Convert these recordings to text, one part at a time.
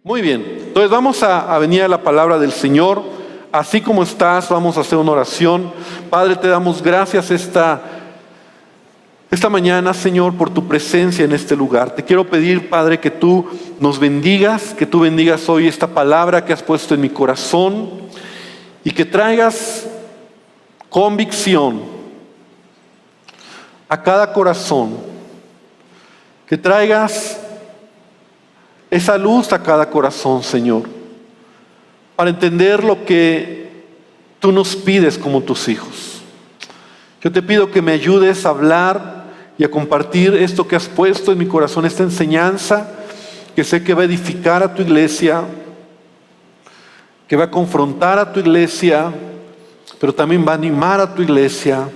Muy bien, entonces vamos a venir a la palabra del Señor. Así como estás, vamos a hacer una oración. Padre, te damos gracias esta mañana, Señor, por tu presencia en este lugar. Te quiero pedir, Padre, que tú nos bendigas, que tú bendigas hoy esta palabra que has puesto en mi corazón y que traigas convicción a cada corazón, que traigas esa luz a cada corazón, Señor, para entender lo que tú nos pides como tus hijos. Yo te pido que me ayudes a hablar y a compartir esto que has puesto en mi corazón, esta enseñanza que sé que va a edificar a tu iglesia, que va a confrontar a tu iglesia, pero también va a animar a tu iglesia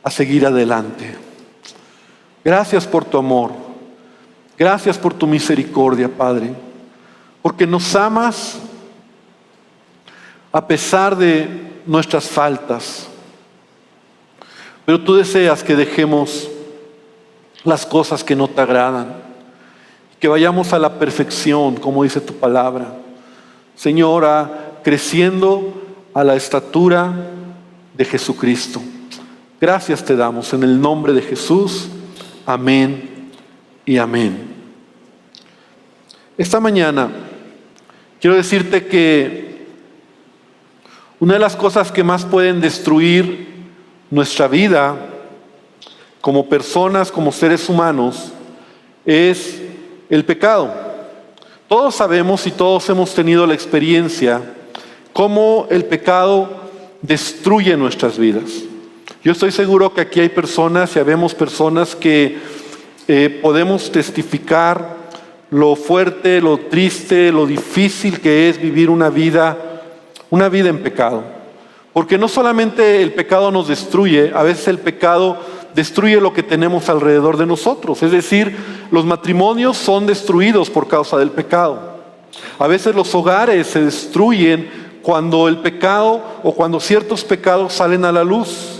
a seguir adelante. Gracias por tu amor. Gracias por tu misericordia, Padre, porque nos amas a pesar de nuestras faltas. Pero tú deseas que dejemos las cosas que no te agradan, que vayamos a la perfección, como dice tu palabra. Señor, creciendo a la estatura de Jesucristo. Gracias te damos en el nombre de Jesús. Amén y amén. Esta mañana quiero decirte que una de las cosas que más pueden destruir nuestra vida como personas, como seres humanos, es el pecado. Todos sabemos y todos hemos tenido la experiencia cómo el pecado destruye nuestras vidas. Yo estoy seguro que aquí hay personas y habemos personas que podemos testificar lo fuerte, lo triste, lo difícil que es vivir una vida en pecado. Porque no solamente el pecado nos destruye, a veces el pecado destruye lo que tenemos alrededor de nosotros. Es decir, los matrimonios son destruidos por causa del pecado. A veces los hogares se destruyen cuando el pecado o cuando ciertos pecados salen a la luz.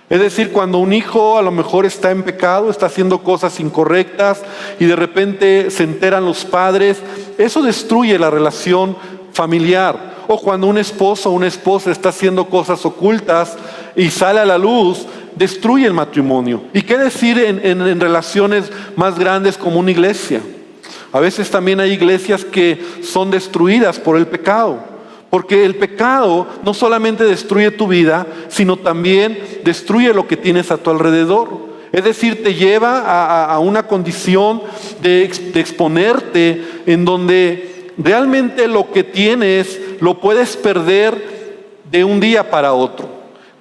Es decir, cuando un hijo a lo mejor está en pecado, está haciendo cosas incorrectas y de repente se enteran los padres, eso destruye la relación familiar. O cuando un esposo o una esposa está haciendo cosas ocultas y sale a la luz, destruye el matrimonio. ¿Y qué decir en relaciones más grandes como una iglesia? A veces también hay iglesias que son destruidas por el pecado. Porque el pecado no solamente destruye tu vida, sino también destruye lo que tienes a tu alrededor. Es decir, te lleva a una condición de exponerte en donde realmente lo que tienes lo puedes perder de un día para otro.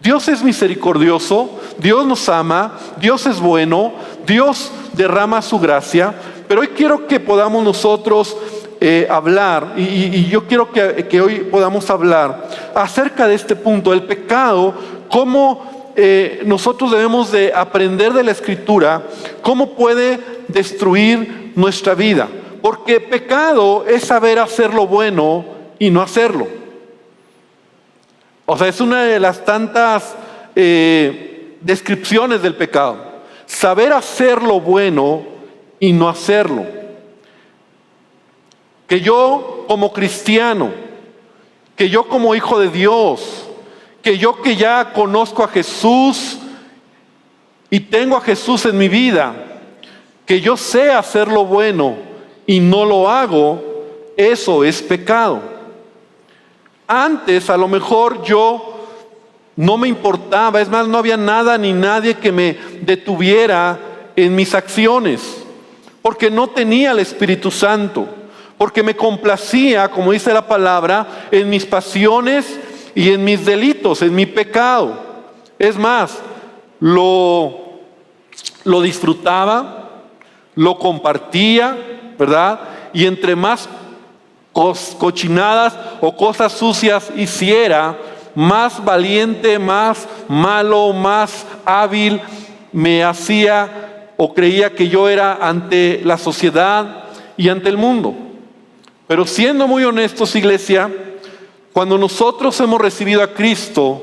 Dios es misericordioso, Dios nos ama, Dios es bueno, Dios derrama su gracia, pero hoy quiero que podamos nosotros hablar, y yo quiero que hoy podamos hablar acerca de este punto, el pecado, cómo nosotros debemos de aprender de la Escritura, cómo puede destruir nuestra vida, porque pecado es saber hacer lo bueno y no hacerlo. O sea, es una de las tantas descripciones del pecado, saber hacer lo bueno y no hacerlo. Que yo como cristiano, que yo como hijo de Dios, que yo que ya conozco a Jesús y tengo a Jesús en mi vida, que yo sé hacer lo bueno y no lo hago, eso es pecado. Antes a lo mejor yo no me importaba, es más, no había nada ni nadie que me detuviera en mis acciones, porque no tenía el Espíritu Santo. Porque me complacía, como dice la palabra, en mis pasiones y en mis delitos, en mi pecado. Es más, lo disfrutaba, lo compartía, ¿verdad? Y entre más cochinadas o cosas sucias hiciera, más valiente, más malo, más hábil me hacía o creía que yo era ante la sociedad y ante el mundo. Pero siendo muy honestos, iglesia, cuando nosotros hemos recibido a Cristo,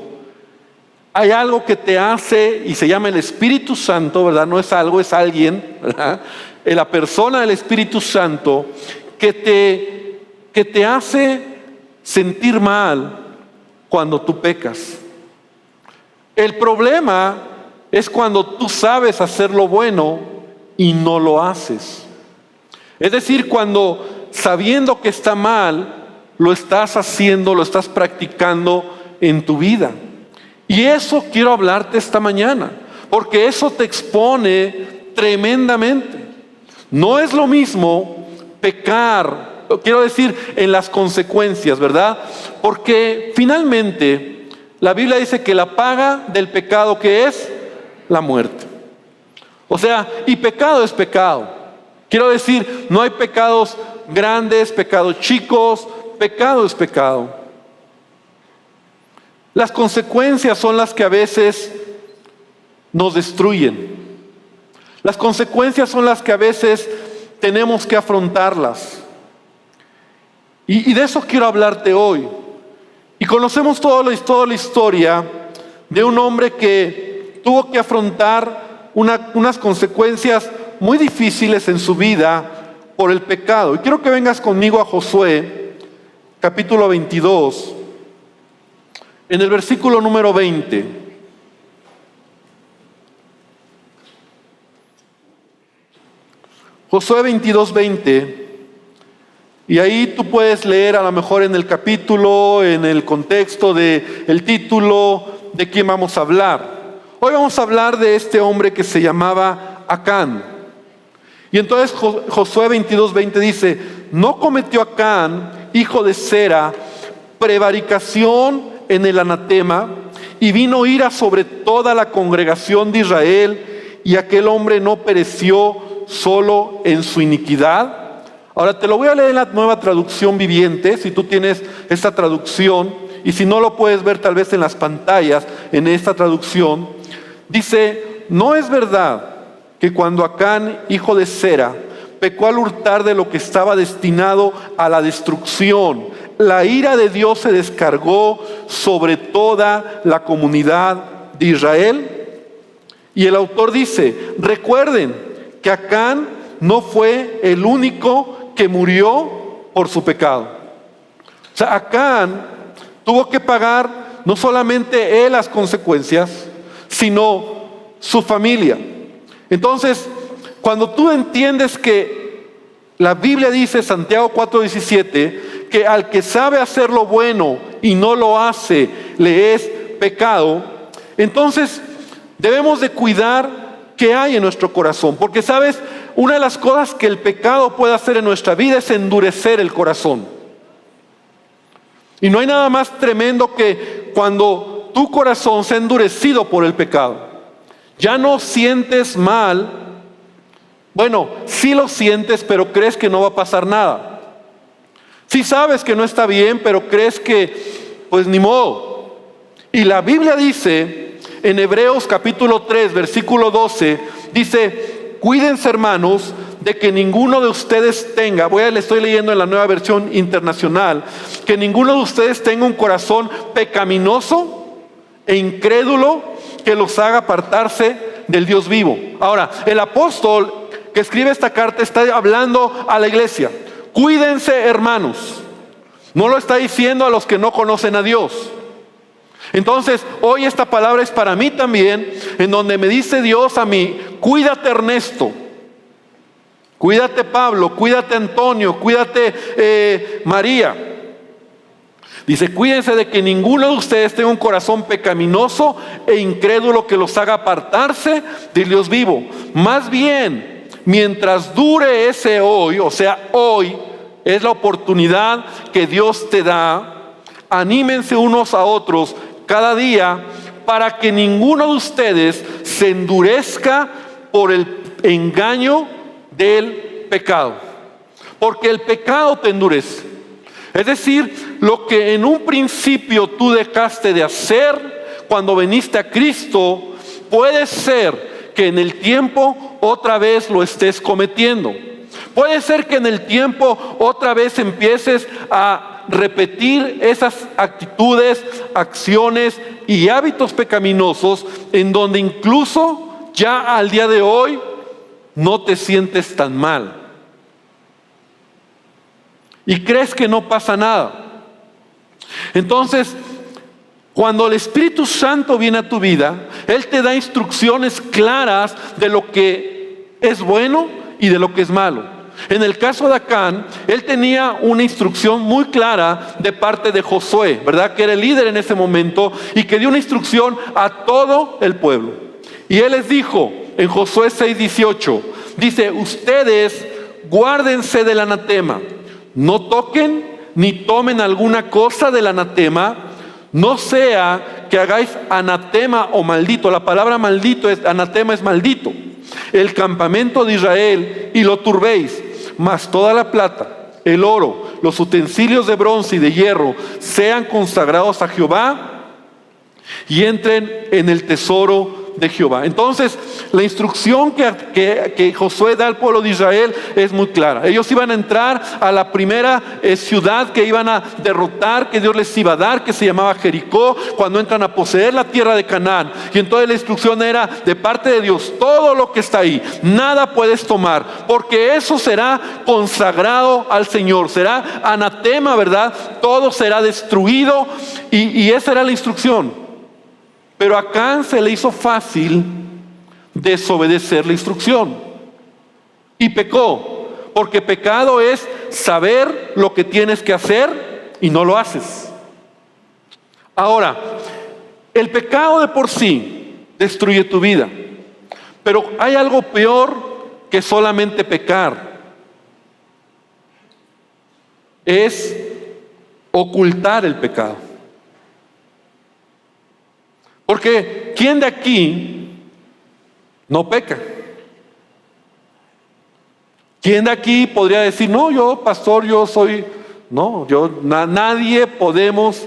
hay algo que te hace, y se llama el Espíritu Santo, ¿verdad? No es algo, es alguien, ¿verdad? La persona del Espíritu Santo que te hace sentir mal cuando tú pecas. El problema es cuando tú sabes hacer lo bueno y no lo haces. Es decir, cuando sabiendo que está mal, lo estás haciendo, lo estás practicando en tu vida. Y eso quiero hablarte esta mañana, porque eso te expone tremendamente. No es lo mismo pecar, quiero decir, en las consecuencias, ¿verdad? Porque finalmente la Biblia dice que la paga del pecado, ¿qué es? La muerte. O sea, y pecado es pecado. Quiero decir, no hay pecados grandes, pecados chicos, pecado es pecado. Las consecuencias son las que a veces nos destruyen. Las consecuencias son las que a veces tenemos que afrontarlas. Y de eso quiero hablarte hoy. Y conocemos toda la historia de un hombre que tuvo que afrontar unas consecuencias muy difíciles en su vida por el pecado. Y quiero que vengas conmigo a Josué, capítulo 22, en el versículo número 20. Josué 22, 20. Y ahí tú puedes leer a lo mejor en el capítulo, en el contexto del título, de quién vamos a hablar. Hoy vamos a hablar de este hombre que se llamaba Acán. Y entonces Josué 22, 20 dice: no cometió Acán, hijo de Zera, prevaricación en el anatema, y vino ira sobre toda la congregación de Israel, y aquel hombre no pereció solo en su iniquidad. Ahora te lo voy a leer en la Nueva Traducción Viviente, si tú tienes esta traducción, y si no lo puedes ver tal vez en las pantallas, en esta traducción. Dice: no es verdad que cuando Acán, hijo de Zera, pecó al hurtar de lo que estaba destinado a la destrucción, la ira de Dios se descargó sobre toda la comunidad de Israel. Y el autor dice: recuerden que Acán no fue el único que murió por su pecado. O sea, Acán tuvo que pagar no solamente él las consecuencias, sino su familia. Entonces, cuando tú entiendes que la Biblia dice, Santiago 4:17, que al que sabe hacer lo bueno y no lo hace, le es pecado, entonces debemos de cuidar qué hay en nuestro corazón. Porque sabes, una de las cosas que el pecado puede hacer en nuestra vida es endurecer el corazón. Y no hay nada más tremendo que cuando tu corazón se ha endurecido por el pecado. Ya no sientes mal. Bueno, sí lo sientes, pero crees que no va a pasar nada. Sí sabes que no está bien, pero crees que, pues ni modo. Y la Biblia dice, en Hebreos capítulo 3, versículo 12, dice: cuídense, hermanos, de que ninguno de ustedes tenga, le estoy leyendo en la Nueva Versión Internacional, que ninguno de ustedes tenga un corazón pecaminoso e incrédulo que los haga apartarse del Dios vivo. Ahora, el apóstol que escribe esta carta está hablando a la iglesia. Cuídense, hermanos. No lo está diciendo a los que no conocen a Dios. Entonces, hoy esta palabra es para mí también, en donde me dice Dios a mí: cuídate, Ernesto, cuídate, Pablo, cuídate, Antonio, cuídate, María. Dice: cuídense de que ninguno de ustedes tenga un corazón pecaminoso e incrédulo que los haga apartarse del Dios vivo. Más bien, mientras dure ese hoy, o sea, hoy es la oportunidad que Dios te da, anímense unos a otros cada día, para que ninguno de ustedes se endurezca por el engaño del pecado. Porque el pecado te endurece. Es decir, lo que en un principio tú dejaste de hacer cuando viniste a Cristo, puede ser que en el tiempo otra vez lo estés cometiendo. Puede ser que en el tiempo otra vez empieces a repetir esas actitudes, acciones y hábitos pecaminosos, en donde incluso ya al día de hoy no te sientes tan mal. y crees que no pasa nada. Entonces, cuando el Espíritu Santo viene a tu vida, Él te da instrucciones claras de lo que es bueno y de lo que es malo. En el caso de Acán, él tenía una instrucción muy clara de parte de Josué, ¿verdad? Que era el líder en ese momento y que dio una instrucción a todo el pueblo. Y él les dijo en Josué 6:18, dice: ustedes guárdense del anatema, no toquen ni tomen alguna cosa del anatema, no sea que hagáis anatema o maldito. La palabra maldito es, anatema es maldito, el campamento de Israel y lo turbéis. Mas toda la plata, el oro, los utensilios de bronce y de hierro sean consagrados a Jehová y entren en el tesoro de Jehová. Entonces, la instrucción que Josué da al pueblo de Israel es muy clara. Ellos iban a entrar a la primera ciudad que iban a derrotar, que Dios les iba a dar, que se llamaba Jericó, cuando entran a poseer la tierra de Canaán. Y entonces la instrucción era de parte de Dios: todo lo que está ahí, nada puedes tomar, porque eso será consagrado al Señor, será anatema, ¿verdad? Todo será destruido, y esa era la instrucción. Pero a Acán se le hizo fácil desobedecer la instrucción y pecó, porque pecado es saber lo que tienes que hacer y no lo haces. Ahora, el pecado de por sí destruye tu vida, pero hay algo peor que solamente pecar: es ocultar el pecado. Porque ¿quién de aquí no peca? ¿Quién de aquí podría decir: no, yo, pastor, yo soy... No, nadie podemos,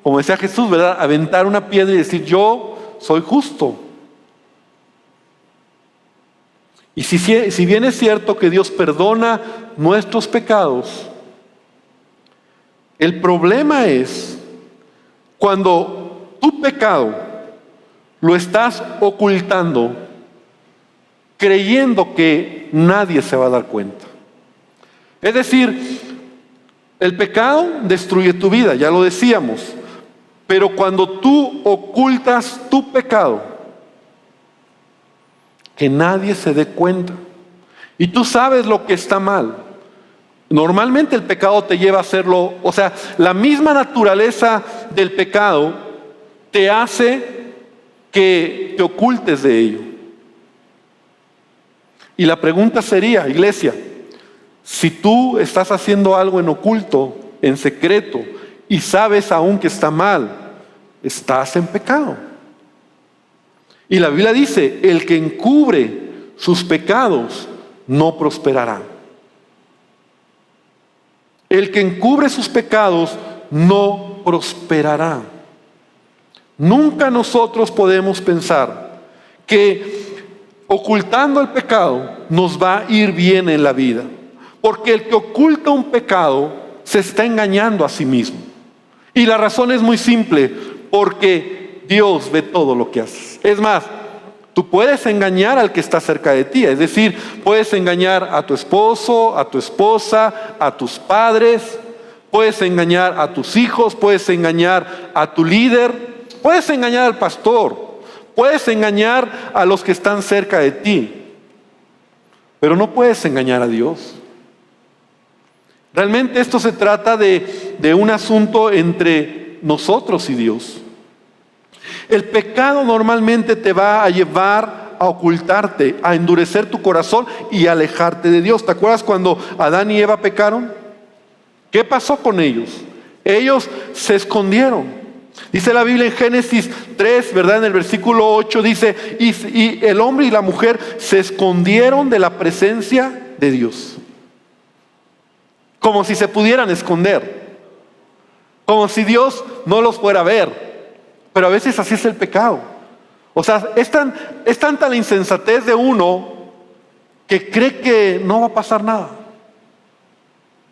como decía Jesús, ¿verdad?, aventar una piedra y decir: yo soy justo. Y si bien es cierto que Dios perdona nuestros pecados, el problema es cuando tu pecado lo estás ocultando, creyendo que nadie se va a dar cuenta. Es decir, el pecado destruye tu vida, ya lo decíamos. Pero cuando tú ocultas tu pecado, que nadie se dé cuenta, y tú sabes lo que está mal. Normalmente el pecado te lleva a hacerlo, o sea, la misma naturaleza del pecado te hace que te ocultes de ello. Y la pregunta sería, iglesia, si tú estás haciendo algo en oculto, en secreto, y sabes aún que está mal, estás en pecado. Y la Biblia dice: el que encubre sus pecados no prosperará. El que encubre sus pecados no prosperará. Nunca nosotros podemos pensar que ocultando el pecado nos va a ir bien en la vida, porque el que oculta un pecado se está engañando a sí mismo. Y la razón es muy simple: porque Dios ve todo lo que haces. Es más, tú puedes engañar al que está cerca de ti, es decir, puedes engañar a tu esposo, a tu esposa, a tus padres, puedes engañar a tus hijos, puedes engañar a tu líder, puedes engañar al pastor, puedes engañar a los que están cerca de ti, pero no puedes engañar a Dios. Realmente esto se trata de un asunto entre nosotros y Dios. El pecado normalmente te va a llevar a ocultarte, a endurecer tu corazón y a alejarte de Dios. ¿Te acuerdas cuando Adán y Eva pecaron? ¿Qué pasó con ellos? Ellos se escondieron. Dice la Biblia en Génesis 3, ¿verdad? En el versículo 8 dice: y el hombre y la mujer se escondieron de la presencia de Dios. Como si se pudieran esconder, como si Dios no los fuera a ver. Pero a veces así es el pecado. O sea, es tanta la insensatez de uno que cree que no va a pasar nada.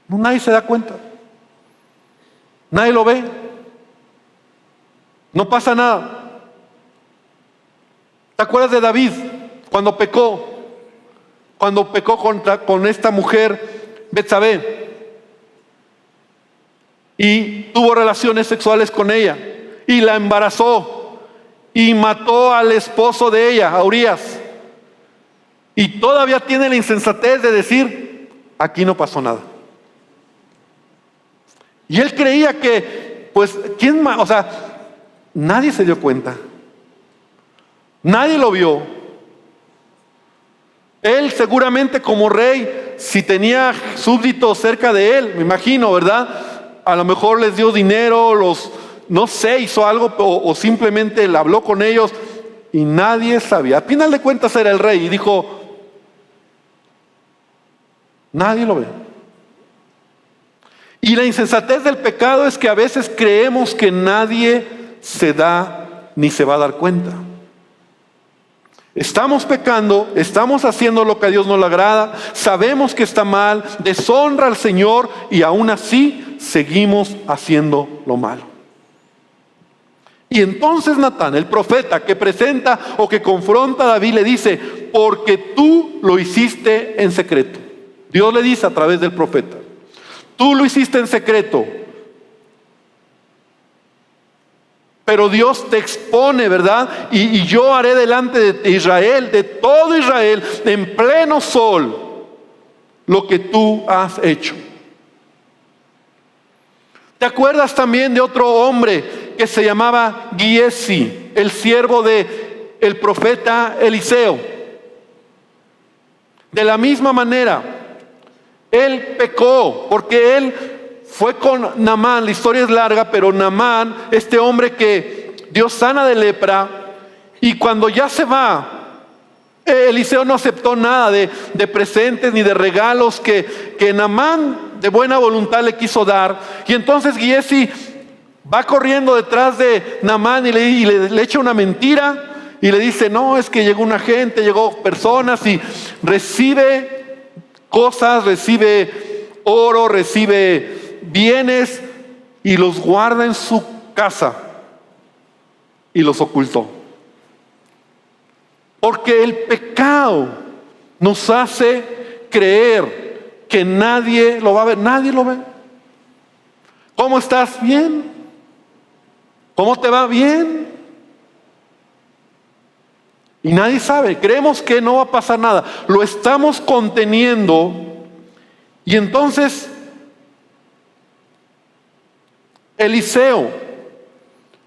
Nadie se da cuenta, nadie lo ve, no pasa nada. ¿Te acuerdas de David cuando pecó? Cuando pecó con esta mujer Betsabé. y tuvo relaciones sexuales con ella y la embarazó y mató al esposo de ella, a Urías. Y todavía tiene la insensatez de decir, aquí no pasó nada. Y él creía que, pues, ¿quién más? O sea, nadie se dio cuenta. Nadie lo vio. Él seguramente como rey, si tenía súbditos cerca de él, me imagino, ¿verdad? A lo mejor les dio dinero, no sé, hizo algo o simplemente le habló con ellos y nadie sabía. Al final de cuentas era el rey y dijo, nadie lo ve. Y la insensatez del pecado es que a veces creemos que nadie se da ni se va a dar cuenta. Estamos pecando, estamos haciendo lo que a Dios no le agrada, sabemos que está mal, deshonra al Señor y aún así seguimos haciendo lo malo. Y entonces Natán, el profeta que presenta o que confronta a David, le dice, porque tú lo hiciste en secreto. Dios le dice a través del profeta, tú lo hiciste en secreto, pero Dios te expone, ¿verdad? Y yo haré delante de Israel, de todo Israel, en pleno sol, lo que tú has hecho. ¿Te acuerdas también de otro hombre que se llamaba Giesi, el siervo del profeta Eliseo? De la misma manera, él pecó porque él fue con Naamán. La historia es larga, pero Naamán, este hombre que Dios sana de lepra, y cuando ya se va, Eliseo no aceptó nada de presentes ni de regalos que Naamán de buena voluntad le quiso dar. Y entonces Giesi va corriendo detrás de Naamán y le echa una mentira y le dice, no, es que llegó una gente, llegó personas y recibe cosas, recibe oro, recibe bienes y los guarda en su casa y los ocultó. Porque el pecado nos hace creer que nadie lo va a ver. Nadie lo ve. ¿Cómo estás? Bien. ¿Cómo te va? Bien. Y nadie sabe. Creemos que no va a pasar nada. Lo estamos conteniendo. Y entonces Eliseo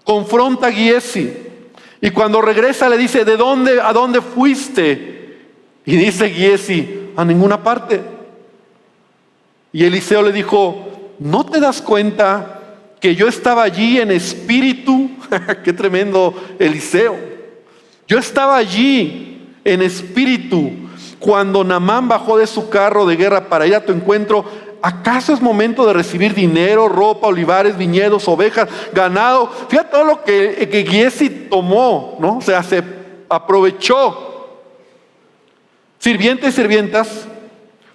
confronta a Giesi. Y cuando regresa le dice, ¿a dónde fuiste? Y dice Giesi, a ninguna parte. Y Eliseo le dijo, ¿no te das cuenta que yo estaba allí en espíritu? Qué tremendo Eliseo. Yo estaba allí en espíritu cuando Naamán bajó de su carro de guerra para ir a tu encuentro. ¿Acaso es momento de recibir dinero, ropa, olivares, viñedos, ovejas, ganado? Fíjate todo lo que Giesi tomó, ¿no? O sea, se aprovechó. Sirvientes y sirvientas,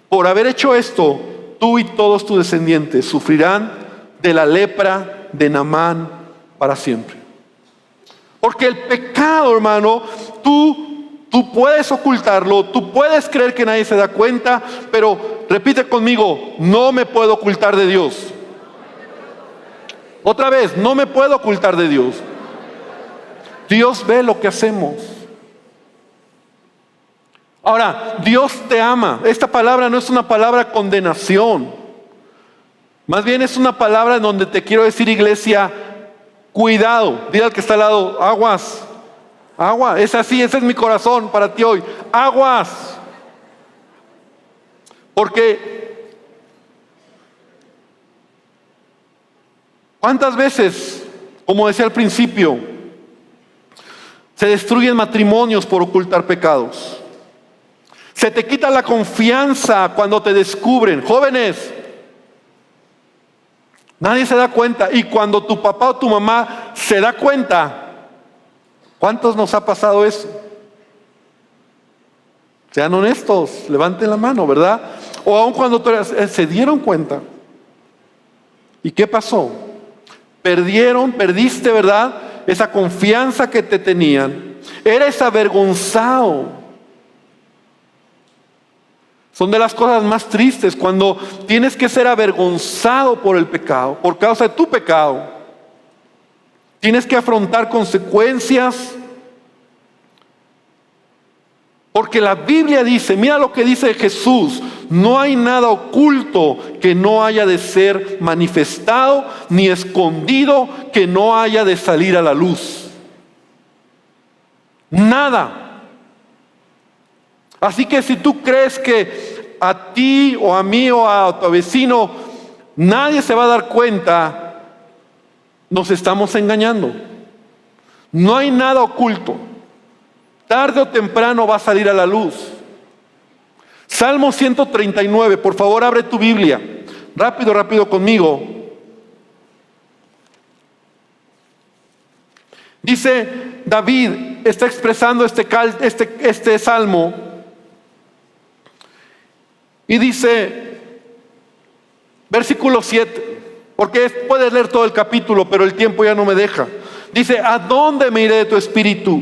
por haber hecho esto, tú y todos tus descendientes sufrirán de la lepra de Naamán para siempre. Porque el pecado, hermano, tú puedes ocultarlo, tú puedes creer que nadie se da cuenta, pero repite conmigo, no me puedo ocultar de Dios. Otra vez, no me puedo ocultar de Dios. Dios ve lo que hacemos. Ahora, Dios te ama. Esta palabra no es una palabra de condenación. Más bien es una palabra en donde te quiero decir, iglesia, cuidado. Dile al que está al lado, aguas. Agua, es así, ese es mi corazón para ti hoy. Aguas. Porque ¿cuántas veces, como decía al principio, se destruyen matrimonios por ocultar pecados? Se te quita la confianza cuando te descubren. Jóvenes, nadie se da cuenta. Y cuando tu papá o tu mamá se da cuenta, ¿cuántos nos ha pasado eso? Sean honestos, levanten la mano, ¿verdad? O aun cuando se dieron cuenta. ¿Y qué pasó? Perdiste, ¿verdad? Esa confianza que te tenían. Eres avergonzado. Son de las cosas más tristes cuando tienes que ser avergonzado por el pecado, por causa de tu pecado. Tienes que afrontar consecuencias. Porque la Biblia dice, mira lo que dice Jesús: no hay nada oculto que no haya de ser manifestado, ni escondido que no haya de salir a la luz. Nada. Así que si tú crees que a ti o a mí o a tu vecino nadie se va a dar cuenta, nos estamos engañando. No hay nada oculto. Tarde o temprano va a salir a la luz. Salmo 139, por favor abre tu Biblia. Rápido conmigo. Dice David, está expresando este salmo. Y dice, versículo 7, porque puedes leer todo el capítulo, pero el tiempo ya no me deja. Dice, ¿a dónde me iré de tu espíritu?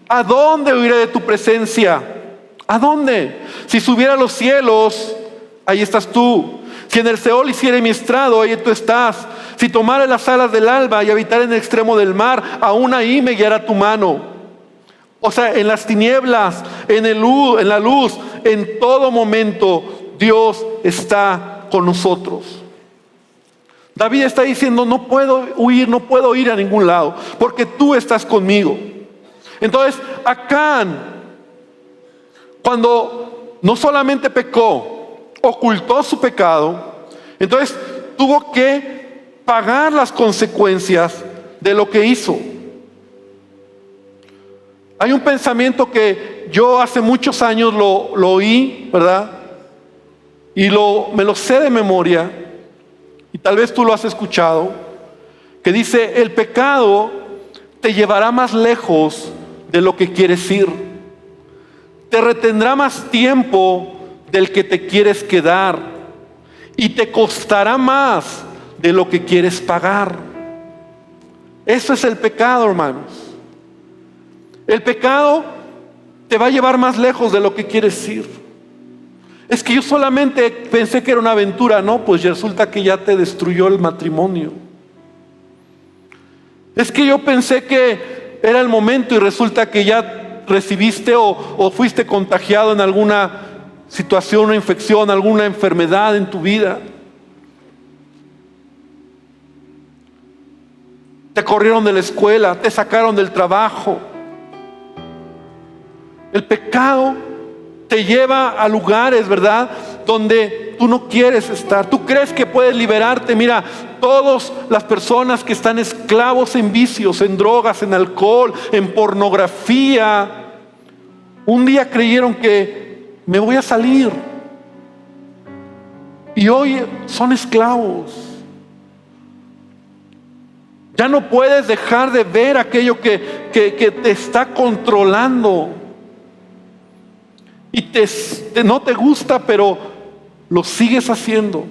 ¿A dónde huiré de tu presencia? ¿A dónde? Si subiera a los cielos, ahí estás tú. Si en el Seol hiciere mi estrado, ahí tú estás. Si tomara las alas del alba y habitar en el extremo del mar, aún ahí me guiará tu mano. O sea, en las tinieblas, en la luz, en todo momento, Dios está con nosotros. David está diciendo, no puedo huir, no puedo ir a ningún lado, porque tú estás conmigo. Entonces, Acán, cuando no solamente pecó, ocultó su pecado, entonces tuvo que pagar las consecuencias de lo que hizo. Hay un pensamiento que yo hace muchos años lo oí, ¿verdad? Y me lo sé de memoria, y tal vez tú lo has escuchado, que dice, el pecado te llevará más lejos de lo que quieres ir. Te retendrá más tiempo del que te quieres quedar. Y te costará más de lo que quieres pagar. Eso es el pecado, hermanos. El pecado te va a llevar más lejos de lo que quieres ir. Es que yo solamente pensé que era una aventura. No, pues resulta que ya te destruyó el matrimonio. Es que yo pensé que era el momento y resulta que ya recibiste o fuiste contagiado en alguna situación, una infección, alguna enfermedad en tu vida. Te corrieron de la escuela, te sacaron del trabajo. El pecado te lleva a lugares, ¿verdad?, donde tú no quieres estar. Tú crees que puedes liberarte. Mira, todas las personas que están esclavos en vicios, en drogas, en alcohol, en pornografía, un día creyeron que me voy a salir. Y hoy son esclavos. Ya no puedes dejar de ver aquello que te está controlando. Y no te gusta, pero lo sigues haciendo.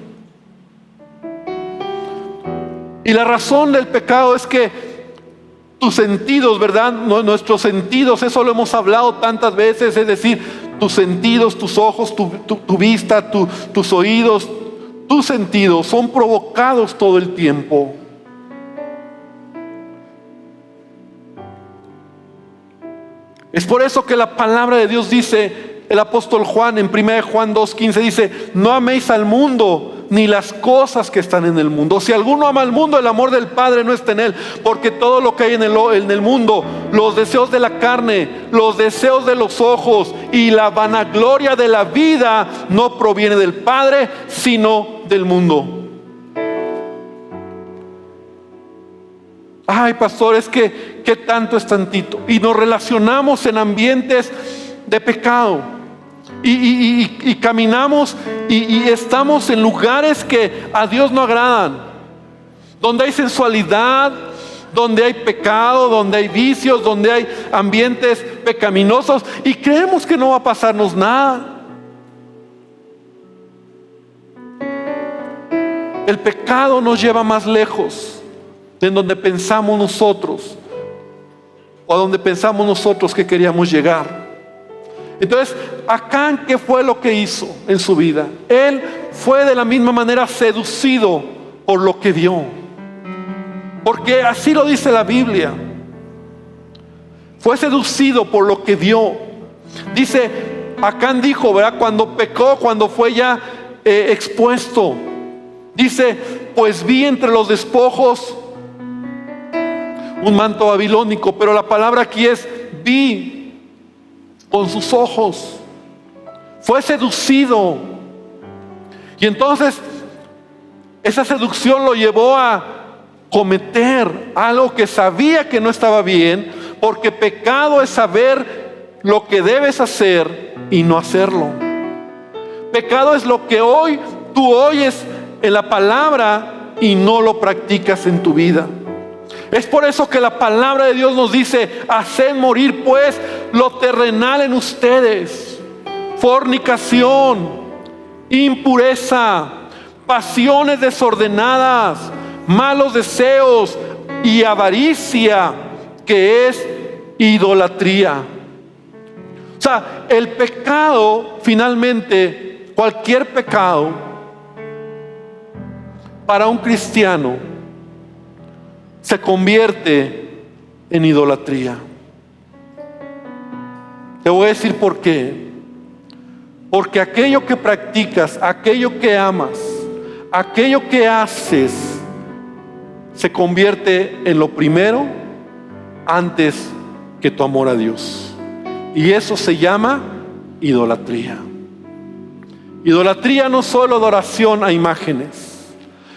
Y la razón del pecado es que tus sentidos, ¿verdad? Nuestros sentidos, eso lo hemos hablado tantas veces, es decir, tus sentidos, tus ojos, tu vista, tus oídos, tus sentidos son provocados todo el tiempo. Es por eso que la palabra de Dios dice, el apóstol Juan en 1 Juan 2:15 dice, no améis al mundo ni las cosas que están en el mundo. Si alguno ama al mundo, el amor del Padre no está en él, porque todo lo que hay en el mundo, los deseos de la carne, los deseos de los ojos y la vanagloria de la vida no proviene del Padre, sino del mundo. Ay, pastor, es que ¿qué tanto es tantito? Y nos relacionamos en ambientes de pecado. Y caminamos y estamos en lugares que a Dios no agradan, donde hay sensualidad, donde hay pecado, donde hay vicios, donde hay ambientes pecaminosos, y creemos que no va a pasarnos nada. El pecado nos lleva más lejos de donde pensamos nosotros, o a donde pensamos nosotros que queríamos llegar. Entonces, Acán, ¿qué fue lo que hizo en su vida? Él fue de la misma manera seducido por lo que vio. Porque así lo dice la Biblia. Fue seducido por lo que vio. Dice, Acán dijo, ¿verdad? Cuando pecó, cuando fue ya expuesto. Dice, pues vi entre los despojos un manto babilónico. Pero la palabra aquí es vi con sus ojos. Fue seducido. Y entonces esa seducción lo llevó a cometer algo que sabía que no estaba bien, porque pecado es saber lo que debes hacer y no hacerlo. Pecado es lo que hoy tú oyes en la palabra y no lo practicas en tu vida. Es por eso que la palabra de Dios nos dice: haced morir pues lo terrenal en ustedes: fornicación, impureza, pasiones desordenadas, malos deseos y avaricia, que es idolatría. O sea, el pecado, finalmente, cualquier pecado, para un cristiano, se convierte en idolatría. Te voy a decir por qué. Porque aquello que practicas, aquello que amas, aquello que haces, se convierte en lo primero antes que tu amor a Dios. Y eso se llama idolatría. Idolatría no solo adoración a imágenes.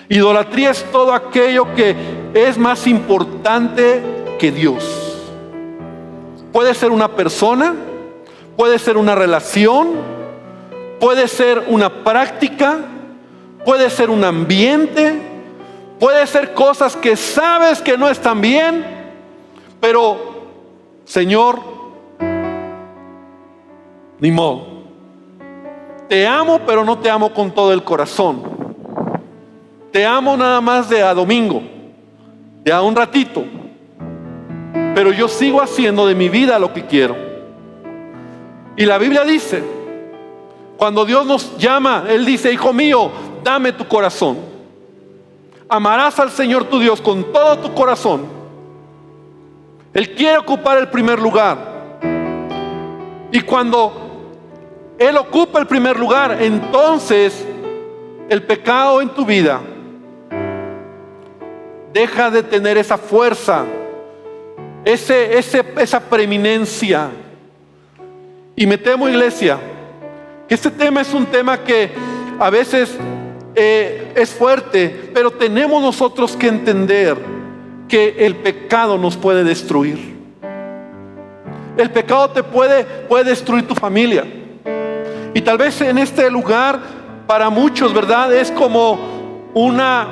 Idolatría es todo aquello que es más importante que Dios. Puede ser una persona, puede ser una relación, puede ser una práctica, puede ser un ambiente, puede ser cosas que sabes que no están bien, pero Señor, ni modo. Te amo, pero no te amo con todo el corazón. Te amo nada más de a domingo, de a un ratito, pero yo sigo haciendo de mi vida lo que quiero. Y la Biblia dice, cuando Dios nos llama, Él dice: hijo mío, dame tu corazón. Amarás al Señor tu Dios con todo tu corazón. Él quiere ocupar el primer lugar. Y cuando Él ocupa el primer lugar, entonces el pecado en tu vida deja de tener esa fuerza, esa preeminencia. Y me temo, iglesia, que este tema es un tema que a veces es fuerte, pero tenemos nosotros que entender que el pecado nos puede destruir. El pecado te puede destruir tu familia. Y tal vez en este lugar, para muchos, ¿verdad?, es como una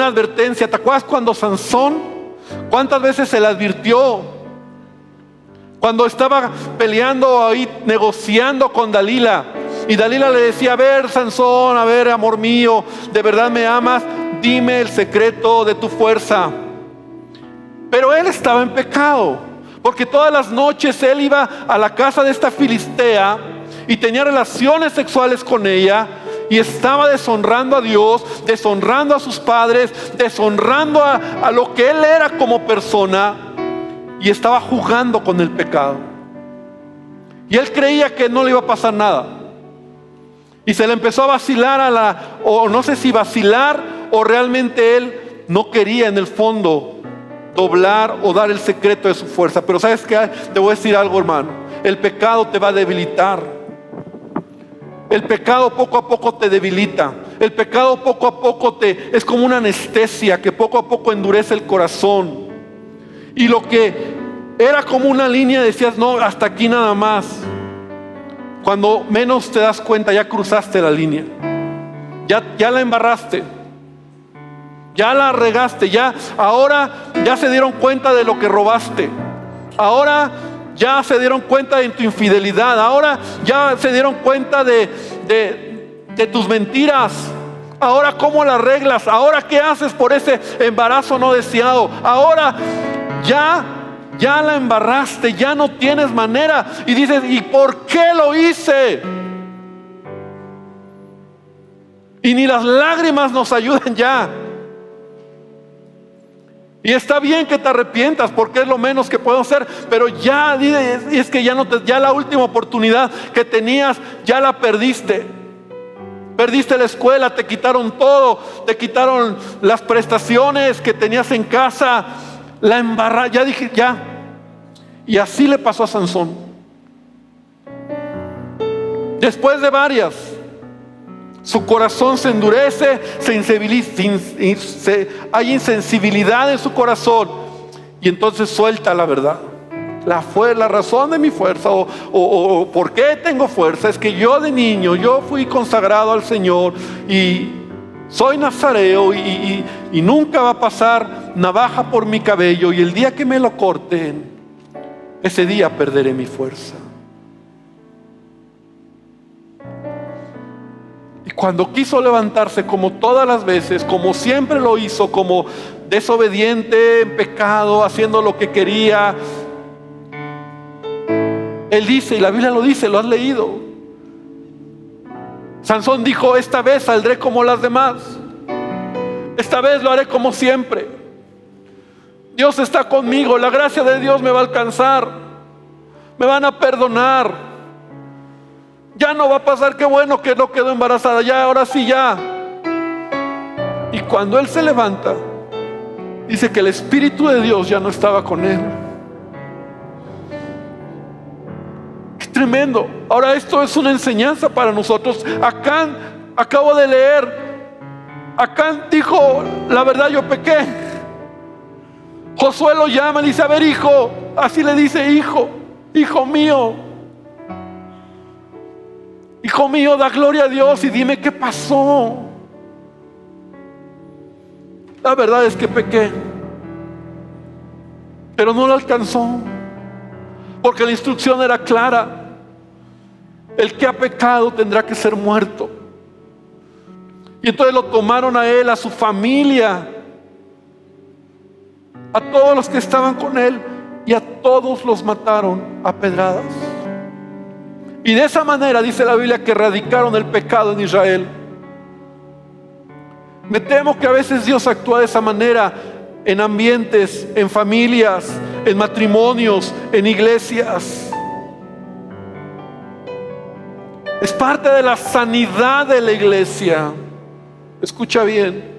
advertencia. ¿Te acuerdas cuando Sansón, cuántas veces se le advirtió? Cuando estaba peleando ahí, negociando con Dalila, y Dalila le decía: a ver, Sansón, a ver, amor mío, ¿de verdad me amas? Dime el secreto de tu fuerza. Pero él estaba en pecado, porque todas las noches él iba a la casa de esta filistea y tenía relaciones sexuales con ella, y estaba deshonrando a Dios, deshonrando a sus padres, deshonrando a lo que él era como persona, y estaba jugando con el pecado. Y él creía que no le iba a pasar nada, y se le empezó a vacilar o no sé si vacilar, o realmente él no quería en el fondo doblar o dar el secreto de su fuerza. Pero ¿sabes qué? Te voy a decir algo, hermano. El pecado te va a debilitar. El pecado poco a poco te debilita. El pecado poco a poco es como una anestesia que poco a poco endurece el corazón. Y lo que era como una línea, decías: no, hasta aquí nada más. Cuando menos te das cuenta, ya cruzaste la línea. Ya la embarraste. Ya la regaste. Ahora ya se dieron cuenta de lo que robaste. Ahora ya se dieron cuenta de tu infidelidad. Ahora ya se dieron cuenta de tus mentiras. Ahora, ¿cómo las arreglas? Ahora, ¿qué haces por ese embarazo no deseado? Ahora ya ya la embarraste, ya no tienes manera. Y dices, ¿y por qué lo hice? Y ni las lágrimas nos ayudan ya. Y está bien que te arrepientas, porque es lo menos que puedo hacer, pero ya, es que ya la última oportunidad que tenías, ya la perdiste. Perdiste la escuela, te quitaron todo, te quitaron las prestaciones que tenías en casa, la embarraste, ya dije, ya. Y así le pasó a Sansón. Después de varias, su corazón se endurece, hay insensibilidad en su corazón, y entonces suelta la verdad. La razón de mi fuerza, o por qué tengo fuerza, es que yo de niño, yo fui consagrado al Señor y soy nazareo, y nunca va a pasar navaja por mi cabello, y el día que me lo corten, ese día perderé mi fuerza. Y cuando quiso levantarse, como todas las veces, como siempre lo hizo, como desobediente, en pecado, haciendo lo que quería, él dice, y la Biblia lo dice, lo has leído, Sansón dijo, esta vez saldré como las demás, esta vez lo haré como siempre. Dios está conmigo, la gracia de Dios me va a alcanzar, me van a perdonar, ya no va a pasar, qué bueno que no quedó embarazada, ya, ahora sí, ya. Y cuando él se levanta, dice que el Espíritu de Dios ya no estaba con él. Qué tremendo. Ahora esto es una enseñanza para nosotros. Acán, acabo de leer, Acán dijo, la verdad, yo pequé. Josué lo llama y dice, a ver, hijo, así le dice, hijo mío, hijo mío, da gloria a Dios y dime qué pasó. La verdad es que pequé, pero no lo alcanzó, porque la instrucción era clara: el que ha pecado tendrá que ser muerto. Y entonces lo tomaron a él, a su familia, a todos los que estaban con él, y a todos los mataron a pedradas. Y de esa manera dice la Biblia que erradicaron el pecado en Israel. Me temo que a veces Dios actúa de esa manera en ambientes, en familias, en matrimonios, en iglesias. Es parte de la sanidad de la iglesia. Escucha bien.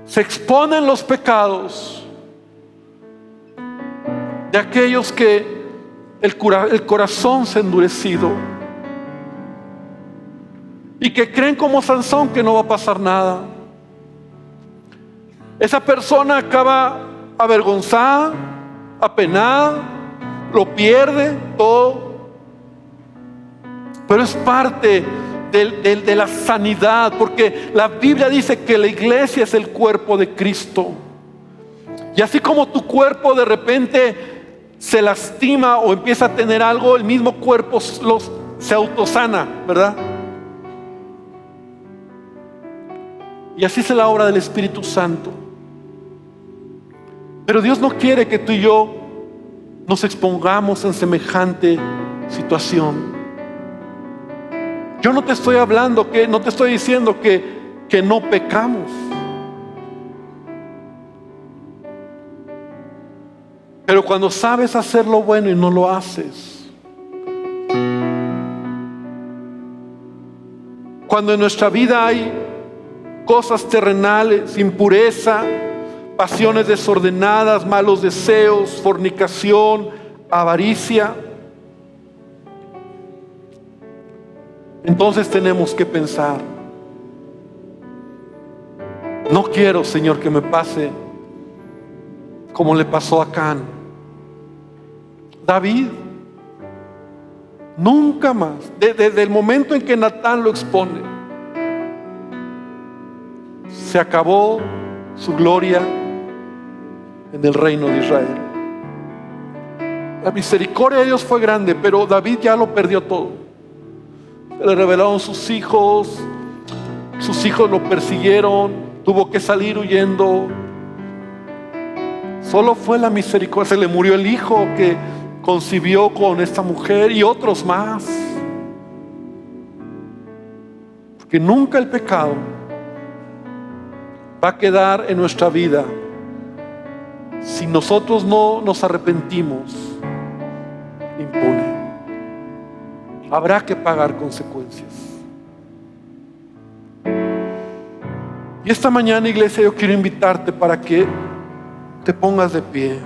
Se exponen los pecados de aquellos que el corazón se ha endurecido y que creen como Sansón que no va a pasar nada. Esa persona acaba avergonzada, apenada, lo pierde todo, pero es parte de la sanidad, porque la Biblia dice que la iglesia es el cuerpo de Cristo. Y así como tu cuerpo de repente se lastima o empieza a tener algo, el mismo cuerpo se autosana, ¿verdad? Y así es la obra del Espíritu Santo. Pero Dios no quiere que tú y yo nos expongamos en semejante situación. Yo no te estoy hablando, no te estoy diciendo que no pecamos. Pero cuando sabes hacer lo bueno y no lo haces, cuando en nuestra vida hay cosas terrenales, impureza, pasiones desordenadas, malos deseos, fornicación, avaricia, entonces tenemos que pensar: no quiero, Señor, que me pase como le pasó a Acán. David, nunca más, desde el momento en que Natán lo expone, se acabó su gloria en el reino de Israel. La misericordia de Dios fue grande, pero David ya lo perdió todo. Se le revelaron sus hijos lo persiguieron, tuvo que salir huyendo. Solo fue la misericordia. Se le murió el hijo que concibió con esta mujer y otros más. Porque nunca el pecado va a quedar en nuestra vida si nosotros no nos arrepentimos impune. Habrá que pagar consecuencias. Y esta mañana, iglesia, yo quiero invitarte para que te pongas de pie.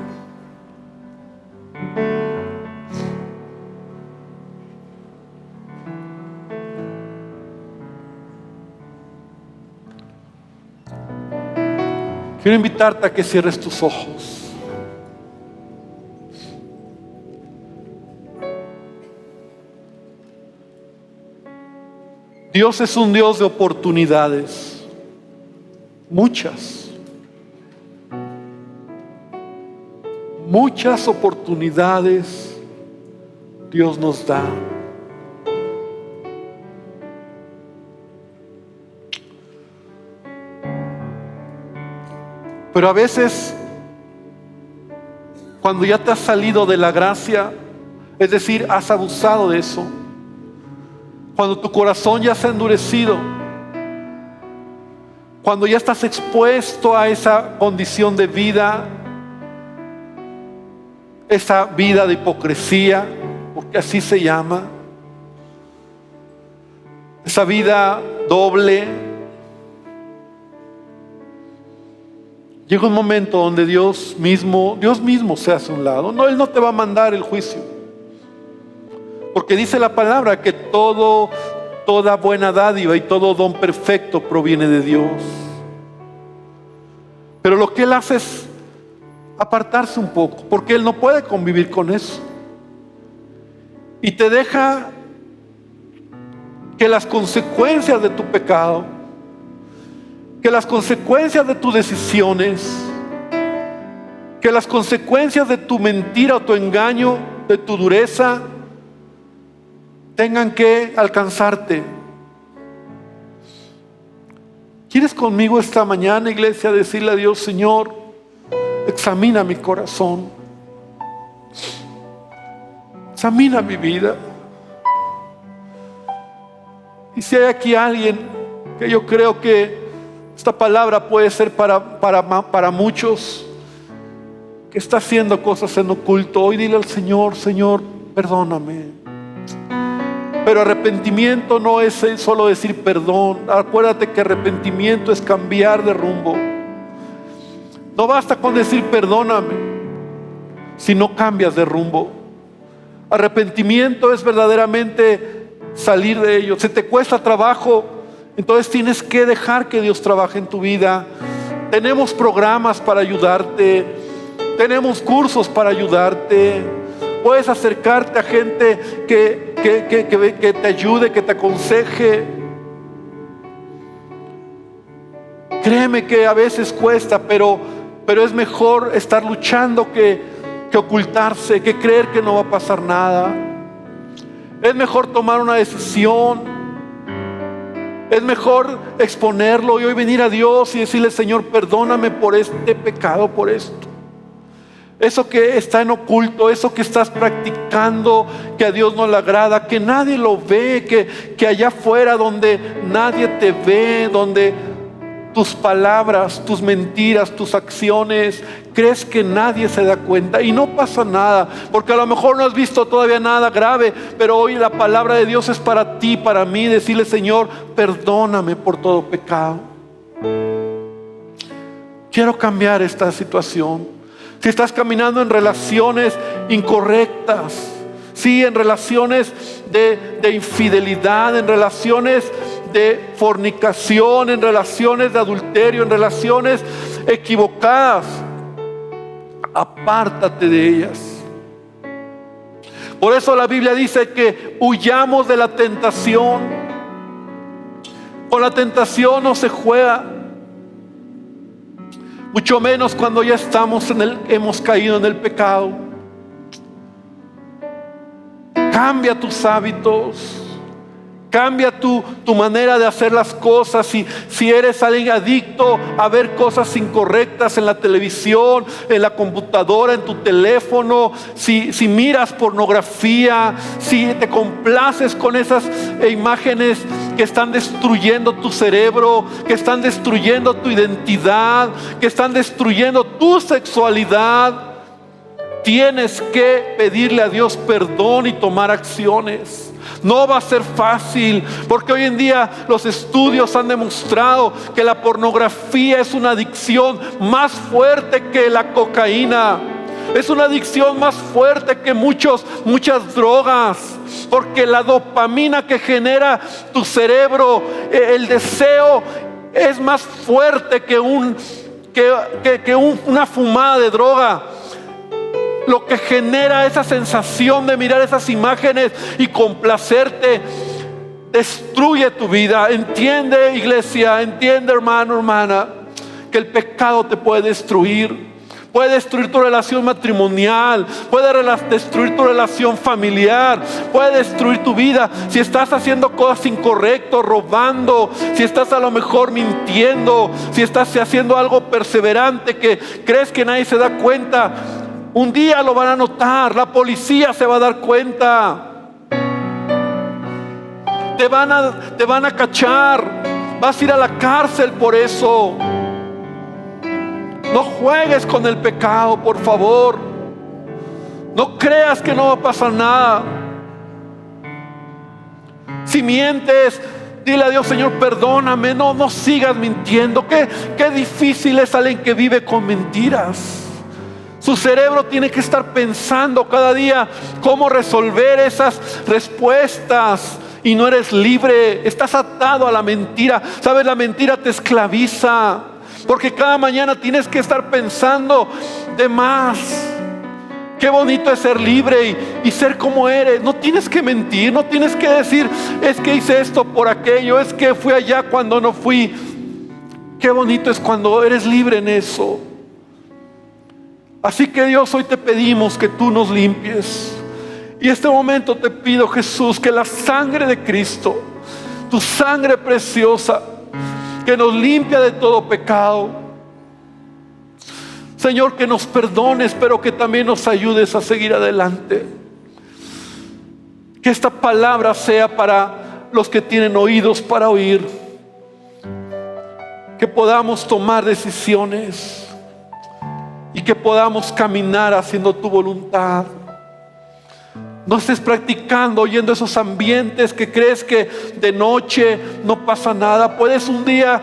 Quiero invitarte a que cierres tus ojos. Dios es un Dios de oportunidades, muchas oportunidades Dios nos da. Pero a veces, cuando ya te has salido de la gracia, es decir, has abusado de eso, cuando tu corazón ya se ha endurecido, cuando ya estás expuesto a esa condición de vida, esa vida de hipocresía, porque así se llama, esa vida doble, llega un momento donde Dios mismo se hace a un lado. No, Él no te va a mandar el juicio. Porque dice la palabra que toda buena dádiva y todo don perfecto proviene de Dios. Pero lo que Él hace es apartarse un poco, porque Él no puede convivir con eso. Y te deja que las consecuencias de tu pecado, que las consecuencias de tus decisiones, que las consecuencias de tu mentira o tu engaño, de tu dureza, tengan que alcanzarte. ¿Quieres conmigo esta mañana, iglesia, decirle a Dios: Señor, examina mi corazón, examina mi vida? Y si hay aquí alguien que yo creo que esta palabra puede ser para muchos, que está haciendo cosas en oculto, hoy dile al Señor: Señor, perdóname. Pero arrepentimiento no es solo decir perdón. Acuérdate que arrepentimiento es cambiar de rumbo. No basta con decir perdóname si no cambias de rumbo. Arrepentimiento es verdaderamente salir de ello. Si te cuesta trabajo, entonces tienes que dejar que Dios trabaje en tu vida. Tenemos programas para ayudarte, tenemos cursos para ayudarte. Puedes acercarte a gente que te ayude, que te aconseje. Créeme que a veces cuesta, pero es mejor estar luchando que ocultarse, que creer que no va a pasar nada. Es mejor tomar una decisión. Es mejor exponerlo y hoy venir a Dios y decirle: Señor, perdóname por este pecado, por esto. Eso que está en oculto, eso que estás practicando, que a Dios no le agrada, que nadie lo ve, que allá afuera donde nadie te ve, donde tus palabras, tus mentiras, tus acciones, crees que nadie se da cuenta y no pasa nada, porque a lo mejor no has visto todavía nada grave, pero hoy la palabra de Dios es para ti, para mí, decirle: Señor, perdóname por todo pecado. Quiero cambiar esta situación. Si estás caminando en relaciones incorrectas, sí, en relaciones de infidelidad, en relaciones de fornicación, en relaciones de adulterio, en relaciones equivocadas, apártate de ellas. Por eso la Biblia dice que huyamos de la tentación. Con la tentación no se juega. Mucho menos cuando ya hemos caído en el pecado. Cambia tus hábitos, Cambia tu manera de hacer las cosas. Si eres alguien adicto a ver cosas incorrectas en la televisión, en la computadora, en tu teléfono, si miras pornografía, si te complaces con esas imágenes que están destruyendo tu cerebro, que están destruyendo tu identidad, que están destruyendo tu sexualidad, tienes que pedirle a Dios perdón y tomar acciones. No va a ser fácil, porque hoy en día los estudios han demostrado que la pornografía es una adicción más fuerte que la cocaína. Es una adicción más fuerte que muchas drogas, porque la dopamina que genera tu cerebro, el deseo, es más fuerte que una fumada de droga. Lo que genera esa sensación de mirar esas imágenes y complacerte destruye tu vida. Entiende, iglesia, entiende, hermano, hermana, que el pecado te puede destruir. Puede destruir tu relación matrimonial, puede destruir tu relación familiar, puede destruir tu vida. Si estás haciendo cosas incorrectas, robando, si estás a lo mejor mintiendo, si estás haciendo algo perseverante que crees que nadie se da cuenta, un día lo van a notar, la policía se va a dar cuenta. Te van a cachar, vas a ir a la cárcel por eso. No juegues con el pecado, por favor. No creas que no va a pasar nada. Si mientes, dile a Dios: Señor, perdóname, no sigas mintiendo. Qué difícil es alguien que vive con mentiras. Su cerebro tiene que estar pensando cada día cómo resolver esas respuestas, y no eres libre. Estás atado a la mentira. ¿Sabes? La mentira te esclaviza, porque cada mañana tienes que estar pensando de más. Qué bonito es ser libre y ser como eres. No tienes que mentir, no tienes que decir: es que hice esto por aquello, es que fui allá cuando no fui. Qué bonito es cuando eres libre en eso. Así que Dios, hoy te pedimos que tú nos limpies. Y en este momento te pido, Jesús, que la sangre de Cristo, tu sangre preciosa, que nos limpia de todo pecado. Señor, que nos perdones, pero que también nos ayudes a seguir adelante. Que esta palabra sea para los que tienen oídos para oír. Que podamos tomar decisiones y que podamos caminar haciendo tu voluntad. No estés practicando, oyendo esos ambientes que crees que de noche no pasa nada. Puedes un día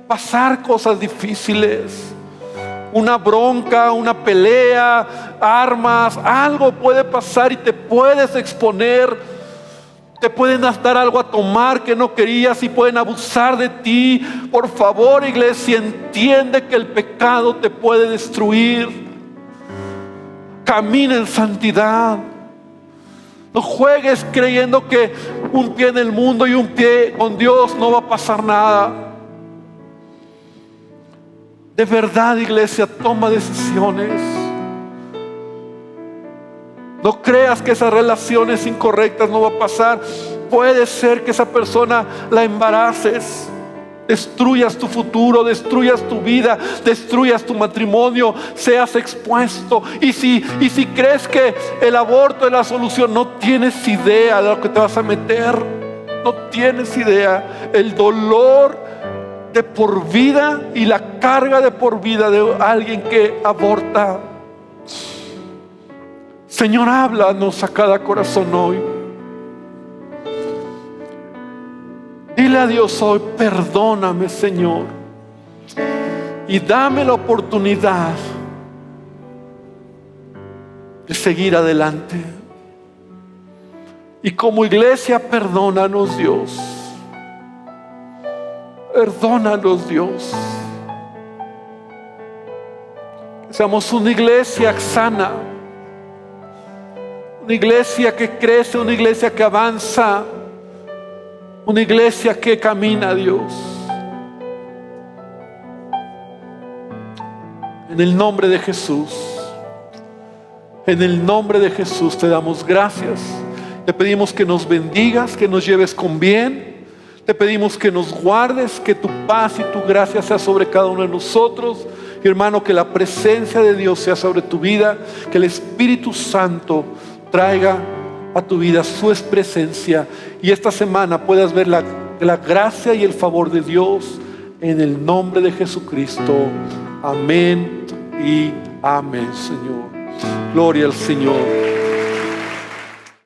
pasar cosas difíciles, una bronca, una pelea, armas, algo puede pasar y te puedes exponer. Te pueden dar algo a tomar que no querías y pueden abusar de ti. Por favor, iglesia, entiende que el pecado te puede destruir. Camina en santidad. No juegues creyendo que un pie en el mundo y un pie con Dios no va a pasar nada. De verdad, iglesia, toma decisiones. No creas que esas relaciones incorrectas no va a pasar. Puede ser que esa persona la embaraces, destruyas tu futuro, destruyas tu vida, destruyas tu matrimonio, seas expuesto. Y si crees que el aborto es la solución, no tienes idea de lo que te vas a meter. No tienes idea. El dolor de por vida y la carga de por vida de alguien que aborta. Señor, háblanos a cada corazón hoy. Dile a Dios hoy: perdóname, Señor, y dame la oportunidad de seguir adelante. Y como iglesia, perdónanos, Dios. Perdónanos, Dios. Que seamos una iglesia sana, una iglesia que crece, una iglesia que avanza, una iglesia que camina, Dios. En el nombre de Jesús, en el nombre de Jesús te damos gracias. Te pedimos que nos bendigas, que nos lleves con bien. Te pedimos que nos guardes, que tu paz y tu gracia sea sobre cada uno de nosotros. Y hermano, que la presencia de Dios sea sobre tu vida, que el Espíritu Santo traiga a tu vida su presencia, y esta semana puedas ver la gracia y el favor de Dios en el nombre de Jesucristo. Amén y amén, Señor. Gloria al Señor.